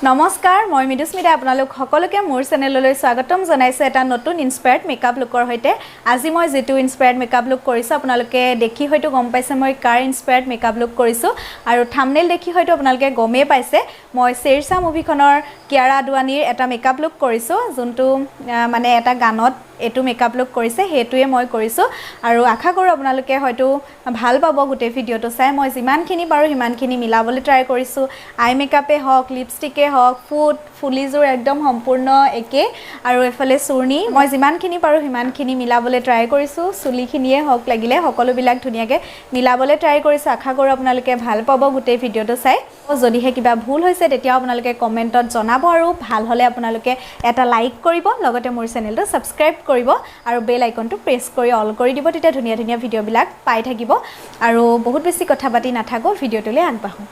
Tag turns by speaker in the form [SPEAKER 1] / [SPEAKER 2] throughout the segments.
[SPEAKER 1] নমস্কাৰ মই মৃদুস্মিতা আপোনালোক সকলোকে মোৰ চেনেললৈ স্বাগতম জনাইছো এটা নতুন ইনস্পায়াৰ্ড মেকআপ লুকৰ হৈতে আজি মই যেটো ইনস্পায়াৰ্ড মেকআপ লুক কৰিছো আপোনালোকে দেখি হয়তো গম পাইছে মই কাৰ ইনস্পায়াৰ্ড মেকআপ লুক কৰিছো আৰু থাম্বনেল দেখি হয়তো আপোনালোকে গমে পাইছে মই শেৰশাহ মুভিখনৰ কিয়াৰা আদৱানীৰ এটা মেকআপ লুক কৰিছো যোনটো মানে এটা গানত এটো মেকআপ লুক কৰিছে হেতুৱে মই কৰিছো আৰু আশা কৰো আপোনালোকে হয়তো ভাল পাব গুটে ভিডিওটো চাই মই যিমানখিনি পাৰো হিমানখিনি মিলাবলৈ ট্ৰাই কৰিছো আই মেকআপে হক লিপষ্টিকে হক ফুলিজুৰ একদম সম্পূৰ্ণ একে আৰু এফালে চুৰ্ণি মই যিমানখিনি পাৰো হিমানখিনি মিলাবলৈ ট্ৰাই কৰিছো চুলিখিনিয়ে হক লাগিলে সকলোবিলাক ধুনিয়াকে মিলাবলৈ ট্ৰাই কৰিছো আশা কৰো আপোনালোকে ভাল পাব গুটে ভিডিওটো চাই যদিহে কিবা ভুল হৈছে তেতিয়া আপোনালোকে কমেন্টত জনাব আৰু ভাল হলে আপোনালোকে এটা লাইক কৰিব লগতে মোৰ চেনেলটো সাবস্ক্ৰাইব কৰিব আৰু বেল আইকনটো প্ৰেছ কৰি অল কৰি দিব তেতিয়া ধুনিয়া ধুনিয়া ভিডিওবিলাক পাই থাকিব আৰু বহুত বেছি কথা পাতি নাথাকো ভিডিওটোলৈ আগবাঢ়ো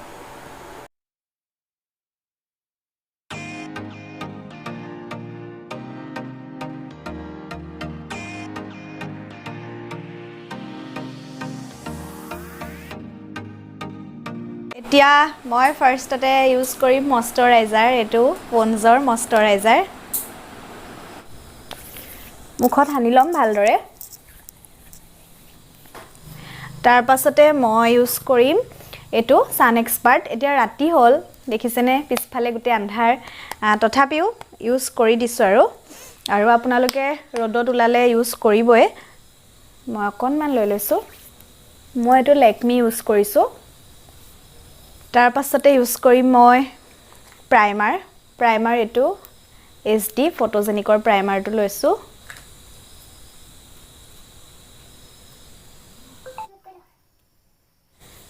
[SPEAKER 1] এতিয়া মই ফাৰ্ষ্টতে ইউজ কৰিম ময়শ্চাৰাইজাৰ এটো পন্সৰ ময়শ্চাৰাইজাৰ মুখত হানি লম ভালদৰে তাৰ পাছতে মই ইউজ কৰিম এটো সান এক্সপাৰ্ট এতিয়া ৰাতি হল দেখিছেনে পিছফালে গুটে আন্ধাৰ তথাপিও ইউজ কৰি দিছো আৰু আপোনালোকে ৰদত উলালে ইউজ কৰিবই মই অকনমান লৈ লৈছো মই এটো লেকমি ইউজ কৰিছো তাৰ পাছতে ইউজ কৰিম মই প্ৰাইমাৰ এটো HD ফটোজেনিকৰ প্ৰাইমাৰটো লৈছো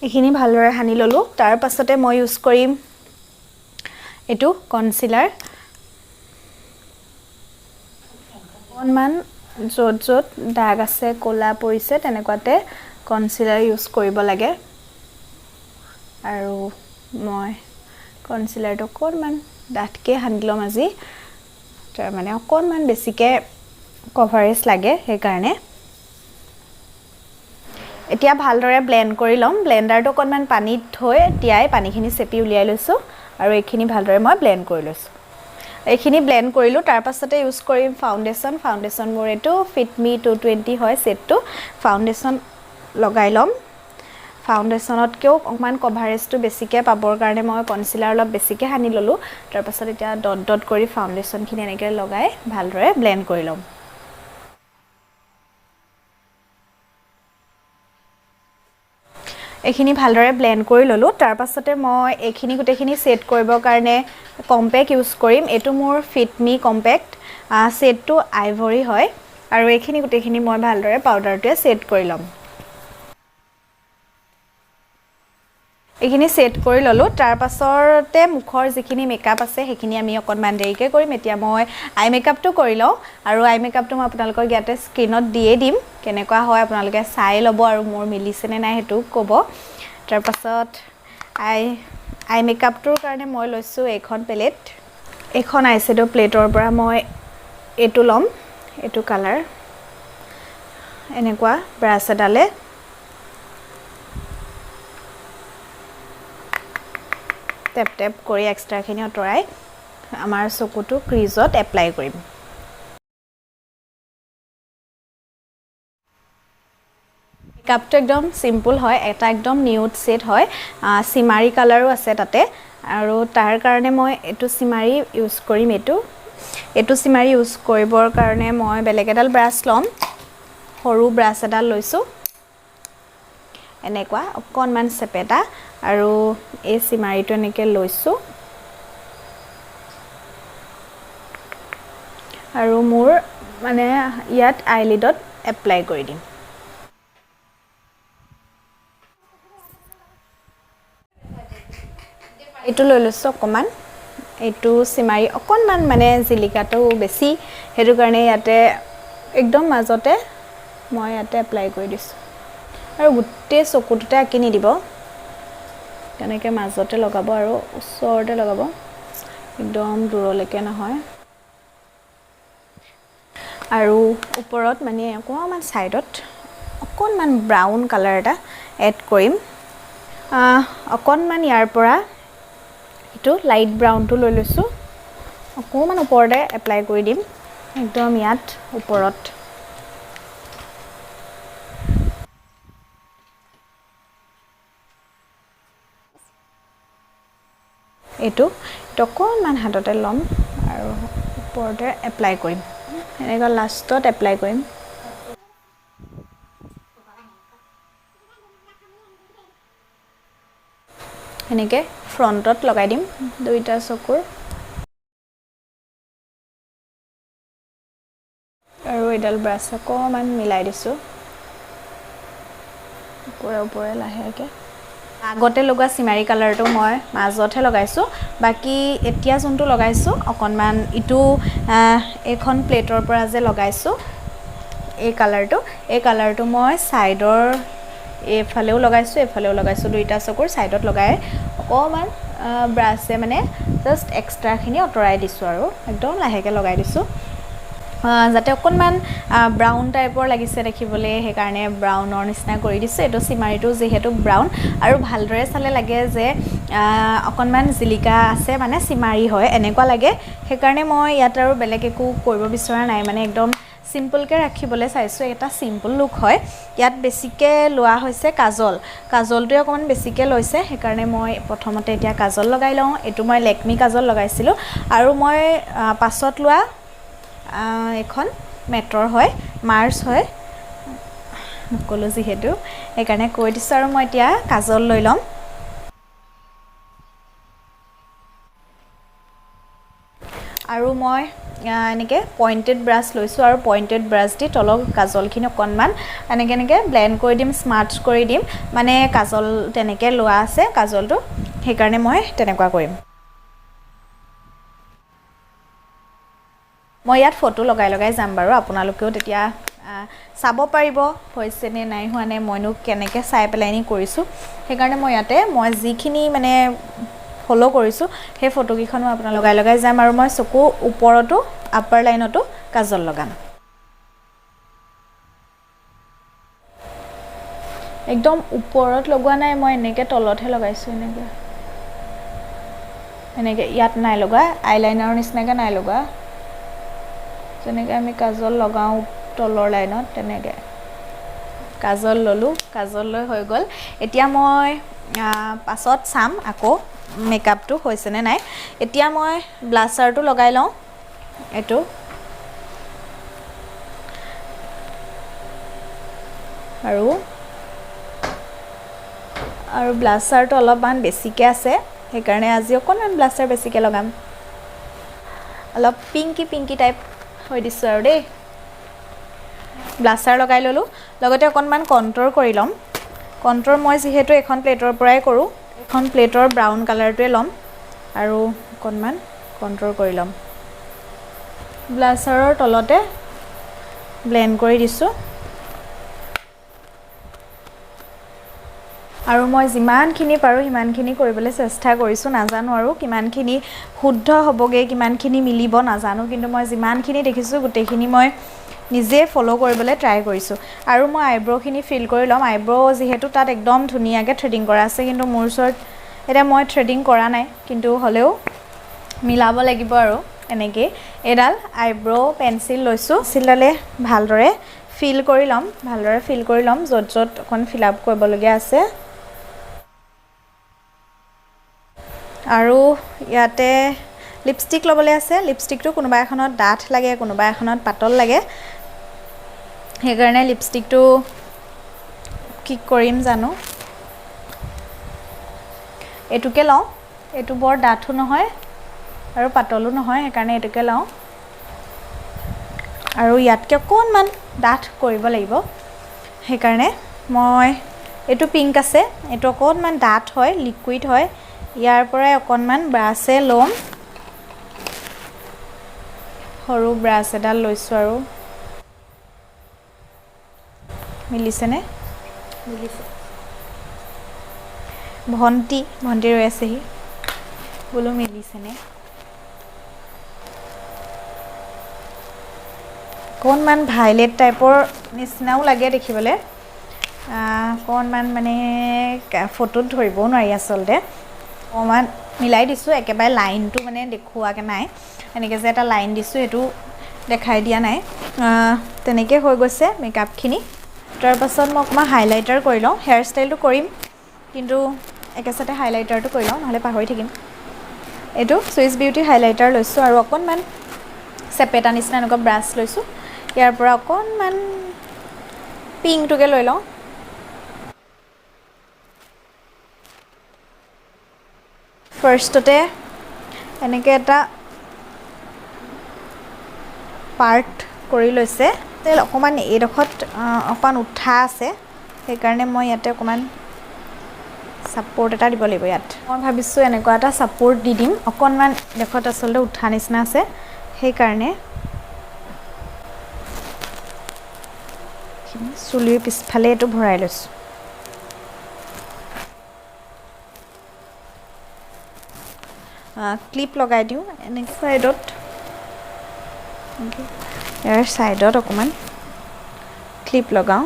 [SPEAKER 1] এখিনি ভালদৰে হানি ললো তাৰ পাছতে মই ইউজ কৰিম এটো কনসিলাৰ অনমান যত দাগ আছে কোলা পৰিছে তেনেকুৱাতে কনসিলাৰ ইউজ কৰিব লাগে আৰু মই কনসিলাৰটো অকনমান ডাঠকে হানিলম আজি তাৰ মানে অকনমান বেছিকে কভাৰেজ লাগে সেই কাৰণে এতিয়া ভালদৰে ব্লেন্ড কৰি লম ব্লেন্ডাৰটো অকনমান পানীত থৈ তিয়াই পানীখিনি চেপি উলিয়াই লৈছো আৰু এইখিনি ভালদৰে মই ব্লেন্ড কৰি লৈছো এইখিনি ব্লেন্ড কৰিলো তাৰ পাছতে ইউজ কৰিম ফাউন্ডেশন মোৰ এটো ফিট মি 220 হয় সেটটো ফাউন্ডেশন লগাই লম ফাউন্ডেশনত কেও অকমান কভাৰেজটো বেছিকে পাবৰ কাৰণে মই কনসিলাৰ অলপ বেছিকে হানি ললো তাৰ পাছত এতিয়া ডট কৰি ফাউন্ডেশনখিনি এনেকে লগাই ভালদৰে ব্লেন্ড কৰি লম এখিনি ভালদৰে ব্লেন্ড কৰি ললো তাৰ পাছতে মই এখিনি গুটেখিনি সেট কৰিবৰ কাৰণে কম্পেক্ট ইউজ কৰিম এটো মোৰ ফিট মি কম্পেক্ট সেটটো আইভৰি হয় আৰু এখিনি গুটেখিনি মই ভালদৰে পাউডাৰটোৱে সেট কৰি লম এখিনি সেট কৰি ললো তাৰ পাছতে মুখৰ যিখিনি মেকআপ আছে হেখিনি আমি অকনমান দেৰিকে কৰিম এতিয়া মই আই মেকআপটো কৰি লও আৰু আই মেকআপটো মই আপোনালোকৰ ইয়াতে স্ক্ৰিনত দিয়ে দিম কেনেকুৱা হয় আপোনালোকে চাই লব আৰু মোৰ মিলিছেনে নাই হেতু কব তাৰ পাছত আই মেকআপটোৰ কাৰণে মই লৈছো এখন প্লেট এখন আইশ্যাডো প্লেটৰ পৰা মই এটো লম এটো কালাৰ এনেকুৱা ব্ৰাছ এডালে টেপ কৰি এক্সট্ৰা খিনি অতৰাই আমাৰ চকুটো ক্ৰিজত এপ্লাই কৰিম মেকআপটো একদম সিম্পল হয় এটা একদম নিউড সেট হয় সিমাৰি কালাৰো আছে তাতে আৰু তাৰ কাৰণে মই এটো সিমাৰি ইউজ কৰিম এটো সিমাৰি ইউজ কৰিবৰ কাৰণে মই বেলেগ এডাল ব্ৰাছ লম সৰু ব্ৰাছ এডাল লৈছো এনেকুৱা অকনমান সেপেটা আৰু এই সিমাৰিটো এনেকে লৈছো আৰু মোৰ মানে ইয়াত আইলিডত এপ্লাই কৰি দিম এটো লৈ লৈছো অকমান এটো সিমাৰি অকনমান মানে জিলিকাটো বেছি হেতু কাৰণে ইয়াতে একদম মাজতে মই ইয়াতে এপ্লাই কৰি দিছো আৰু গুটে চকুটোতে আকিনি দিব তেনেকে মাজতে লগাব আৰু ওচৰতে লগাব একদম দূৰলৈকে নহয় আৰু ওপৰত মানে অকমান সাইডত অকনমান ব্ৰাউন কালাৰ এটা এড কৰিম অকনমান ইয়াৰ পৰা এইটো লাইট ব্ৰাউনটো লৈ লৈছোঁ অকণমান ওপৰতে এপ্লাই কৰি দিম একদম ইয়াত ওপৰত এইটো অকণমান হাততে ল'ম আৰু ওপৰতে এপ্লাই কৰিম এনেকুৱা লাষ্টত এপ্লাই কৰিম এনেকৈ ফ্ৰণ্টত লগাই দিম দুইটা চকুৰ আৰু এডাল ব্ৰাছ অকণমান মিলাই দিছোঁ ওপৰে ওপৰে লাহেকৈ আগতে লগোৱা চিমাৰী কালাৰটো মই মাজতহে লগাইছোঁ বাকী এতিয়া যোনটো লগাইছোঁ অকণমান ইটো এইখন প্লেটৰ পৰা যে লগাইছোঁ এই কালাৰটো মই ছাইডৰ এইফালেও লগাইছোঁ দুইটা চকুৰ ছাইডত লগাই অকণমান ব্ৰাছে মানে জাষ্ট এক্সট্ৰাখিনি আঁতৰাই দিছোঁ আৰু একদম লাহেকৈ লগাই দিছোঁ যাতে অকণমান ব্ৰাউন টাইপৰ লাগিছে দেখিবলৈ সেইকাৰণে ব্ৰাউনৰ নিচিনা কৰি দিছোঁ এইটো চিমাৰীটো যিহেতু ব্ৰাউন আৰু ভালদৰে চালে লাগে যে অকণমান জিলিকা আছে মানে চিমাৰী হয় এনেকুৱা লাগে সেইকাৰণে মই ইয়াত আৰু বেলেগ একো কৰিব বিচৰা নাই মানে একদম চিম্পলকৈ ৰাখিবলৈ চাইছোঁ এটা চিম্পল লুক হয় ইয়াত বেছিকৈ লোৱা হৈছে কাজলটোৱে অকণমান বেছিকৈ লৈছে সেইকাৰণে মই প্ৰথমতে এতিয়া কাজল লগাই লওঁ এইটো মই লেকমি কাজল লগাইছিলোঁ আৰু মই পাছত লোৱা এখন মেটৰ হয় মাৰ্চ হয় নক'লোঁ যিহেতু সেইকাৰণে কৈ দিছোঁ আৰু মই এতিয়া কাজল লৈ ল'ম আৰু মই এনেকৈ পইণ্টেড ব্ৰাছ লৈছোঁ আৰু পইণ্টেড ব্ৰাছ দি তলৰ কাজলখিনি অকণমান এনেকৈ ব্লেণ্ড কৰি দিম স্মাৰ্টছ কৰি দিম মানে কাজল তেনেকৈ লোৱা আছে কাজলটো সেইকাৰণে মই তেনেকুৱা কৰিম মই ইয়াত ফটো লগাই যাম বাৰু আপোনালোকেও তেতিয়া চাব পাৰিব হৈছে নে নাই হোৱা নে মইনো কেনেকৈ চাই পেলাই নি কৰিছোঁ সেইকাৰণে মই ইয়াতে মই যিখিনি মানে ফ'ল' কৰিছোঁ সেই ফটোকেইখনো আপোনাৰ লগাই যাম আৰু মই চকু ওপৰতো আপাৰ লাইনতো কাজল লগাম একদম ওপৰত লগোৱা নাই মই এনেকৈ তলতহে লগাইছোঁ এনেকৈ ইয়াত নাই লগা আইলাইনাৰৰ নিচিনাকৈ নাই লগা যেনেকৈ আমি কাজল লগাওঁ তলৰ লাইনত তেনেকৈ কাজল ল'লোঁ কাজল লৈ হৈ গ'ল এতিয়া মই পাছত চাম আকৌ মেকআপটো হৈছেনে নাই এতিয়া মই ব্লাছাৰটো লগাই লওঁ এইটো আৰু ব্লাছাৰটো অলপমান বেছিকৈ আছে সেইকাৰণে আজি অকণমান ব্লাছাৰ বেছিকৈ লগাম অলপ পিংকি টাইপ হৈ দিছোঁ আৰু দেই ব্লাছাৰ লগাই ল'লোঁ লগতে অকণমান কণ্ট্ৰ'ৰ কৰি ল'ম কণ্ট্ৰ'ৰ মই যিহেতু এখন প্লেটৰ পৰাই কৰোঁ এখন প্লেটৰ ব্ৰাউন কালাৰটোৱে ল'ম আৰু অকণমান কণ্ট্ৰ'ৰ কৰি ল'ম ব্লাছাৰৰ তলতে ব্লেণ্ড কৰি দিছোঁ আৰু মই যিমানখিনি পাৰোঁ সিমানখিনি কৰিবলৈ চেষ্টা কৰিছোঁ নাজানো আৰু কিমানখিনি শুদ্ধ হ'বগৈ কিমানখিনি মিলিব নাজানো কিন্তু মই যিমানখিনি দেখিছোঁ গোটেইখিনি মই নিজে ফ'ল' কৰিবলৈ ট্ৰাই কৰিছোঁ আৰু মই আইব্ৰ'খিনি ফিল কৰি ল'ম আইব্ৰ' যিহেতু তাত একদম ধুনীয়াকৈ থ্ৰেডিং কৰা আছে কিন্তু মোৰ ওচৰত এতিয়া মই থ্ৰেডিং কৰা নাই কিন্তু হ'লেও মিলাব লাগিব আৰু এনেকৈ এডাল আইব্ৰ' পেঞ্চিল লৈছোঁ পেঞ্চিলডালে ভালদৰে ফিল কৰি ল'ম য'ত অকণ ফিল আপ কৰিবলগীয়া আছে আৰু ইয়াতে লিপষ্টিক ল'বলৈ আছে লিপষ্টিকটো কোনোবা এখনত ডাঠ লাগে কোনোবা এখনত পাতল লাগে সেইকাৰণে লিপষ্টিকটো কি কৰিম জানো এইটোকে লওঁ এইটো বৰ ডাঠো নহয় আৰু পাতলো নহয় সেইকাৰণে এইটোকে লওঁ আৰু ইয়াতকৈ অকণমান ডাঠ কৰিব লাগিব সেইকাৰণে মই এইটো পিংক আছে এইটো অকণমান ডাঠ হয় লিকুইড হয় ইয়াৰ পৰাই অকণমান ব্ৰাছে ল'ম সৰু ব্ৰাছ এডাল লৈছোঁ আৰু মিলিছেনে মিলিছে ভণ্টি ৰৈ আছেহি বোলো মিলিছেনে অকণমান ভাইলেট টাইপৰ নিচিনাও লাগে দেখিবলৈ অকণমান মানে ফটোত ধৰিবও নোৱাৰি আচলতে অকণমান মিলাই দিছোঁ একেবাৰে লাইনটো মানে দেখুৱাকৈ নাই এনেকৈ যে এটা লাইন দিছোঁ সেইটো দেখাই দিয়া নাই তেনেকৈ হৈ গৈছে মেকআপখিনি তাৰপাছত মই অকণমান হাইলাইটাৰ কৰি লওঁ হেয়াৰ ষ্টাইলটো কৰিম কিন্তু একেচাতে হাইলাইটাৰটো কৰি লওঁ নহ'লে পাহৰি থাকিম এইটো চুইচ বিউটি হাইলাইটাৰ লৈছোঁ আৰু অকণমান চেপেটা নিচিনা এনেকুৱা ব্ৰাছ লৈছোঁ ইয়াৰ পৰা অকণমান পিংকটোকে লৈ লওঁ ফাৰ্ষ্টতে এনেকৈ এটা পাৰ্ট কৰি লৈছে তেল অকণমান এইডোখৰত অকণমান উঠা আছে সেইকাৰণে মই ইয়াতে অকণমান ছাপোৰ্ট এটা দিব লাগিব ইয়াত মই ভাবিছোঁ এনেকুৱা এটা ছাপোৰ্ট দি দিম অকণমান ডোখৰত আচলতে উঠা নিচিনা আছে সেইকাৰণে চুলিৰ পিছফালে এইটো ভৰাই লৈছোঁ ক্লিপ লগাই দিওঁ এনেকৈ ছাইডত ইয়াৰ ছাইডত অকণমান ক্লিপ লগাওঁ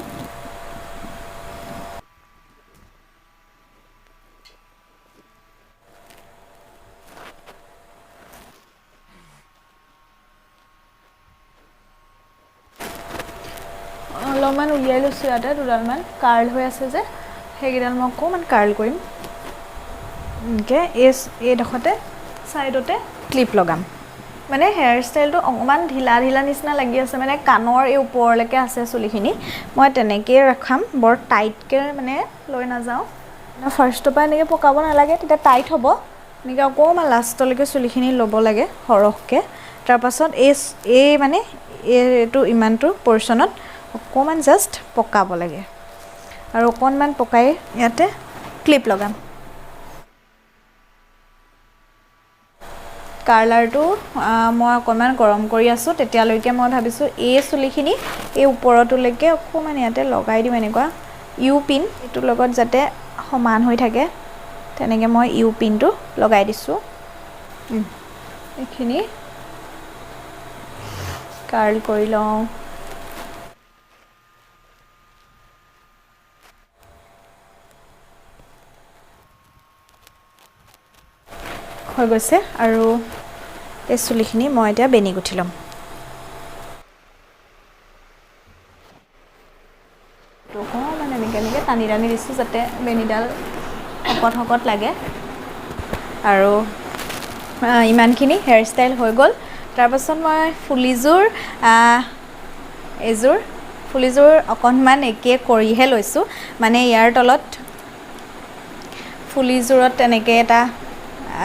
[SPEAKER 1] অলপমান উলিয়াই লৈছোঁ ইয়াতে দুডালমান কাৰ্ল হৈ আছে যে সেইকেইডাল মই অকণমান কাৰ্ল কৰিম এনেকৈ এইডোখৰতে ছাইডতে ক্লিপ লগাম মানে হেয়াৰ ষ্টাইলটো অকণমান ঢিলা ঢিলা নিচিনা লাগি আছে মানে কাণৰ এই ওপৰলৈকে আছে চুলিখিনি মই তেনেকৈয়ে ৰাখাম বৰ টাইটকৈ মানে লৈ নাযাওঁ ফাৰ্ষ্টৰ পৰা এনেকৈ পকাব নালাগে তেতিয়া টাইট হ'ব এনেকৈ অকণমান লাষ্টলৈকে চুলিখিনি ল'ব লাগে সৰহকৈ তাৰপাছত এই মানে এইটো ইমানটো পৰ্চনত অকণমান জাষ্ট পকাব লাগে আৰু অকণমান পকাই ইয়াতে ক্লিপ লগাম কাৰ্লাৰটো মই অকণমান গৰম কৰি আছোঁ তেতিয়ালৈকে মই ভাবিছোঁ এই চুলিখিনি এই ওপৰটোলৈকে অকণমান ইয়াতে লগাই দিম এনেকুৱা ইউ পিন এইটোৰ লগত যাতে সমান হৈ থাকে তেনেকৈ মই ইউ পিনটো লগাই দিছোঁ এইখিনি কাৰ্ল কৰি লওঁ হৈ গৈছে আৰু এই চুলিখিনি মই এতিয়া বেনি গুঠি ল'ম অকণমান এনেকৈ টানি টানি দিছোঁ যাতে বেনিডাল শকত লাগে আৰু ইমানখিনি হেয়াৰ ষ্টাইল হৈ গ'ল তাৰপাছত মই ফুলিযোৰ অকণমান একে কৰিহে লৈছোঁ মানে ইয়াৰ তলত ফুলিযোৰত তেনেকৈ এটা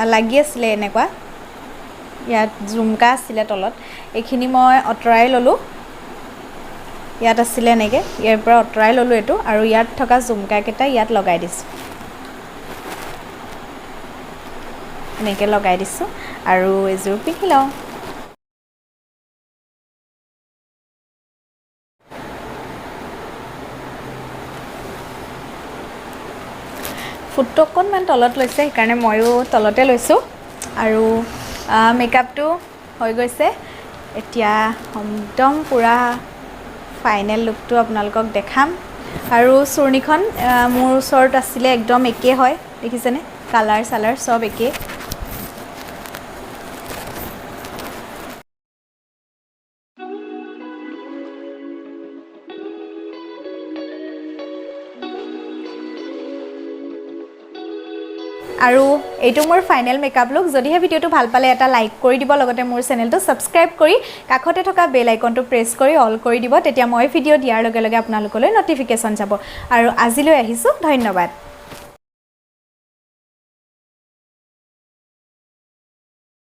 [SPEAKER 1] লাগি আছিলে এনেকুৱা ইয়াত জুমকা আছিলে তলত এইখিনি মই আঁতৰাই ল'লোঁ ইয়াত আছিলে এনেকৈ ইয়াৰ পৰা আঁতৰাই ল'লোঁ এইটো আৰু ইয়াত থকা জুমকাকেইটা ইয়াত লগাই দিছোঁ এনেকৈ লগাই দিছোঁ আৰু এযোৰ পিন্ধি লওঁ ফুটটো অকণমান তলত লৈছে সেইকাৰণে ময়ো তলতে লৈছোঁ আৰু মেকআপটো হৈ গৈছে এতিয়া একদম পূৰা ফাইনেল লুকটো আপোনালোকক দেখাম আৰু চুৰ্ণিখন মোৰ ওচৰত আছিলে একদম একে হয় দেখিছেনে কালাৰ চালাৰ চব একে আৰু এইটো মোৰ ফাইনেল মেকআপ লুক যদিহে ভিডিঅ'টো ভাল পালে এটা লাইক কৰি দিব লগতে মোৰ চেনেলটো সাবস্ক্ৰাইব কৰি কাষতে থকা বেল আইকনটো প্ৰেছ কৰি অল কৰি দিব তেতিয়া মই ভিডিঅ' দিয়াৰ লগে লগে আপোনালোকলৈ নটিফিকেশ্যন যাব আৰু আজিলৈ আহিছোঁ ধন্যবাদ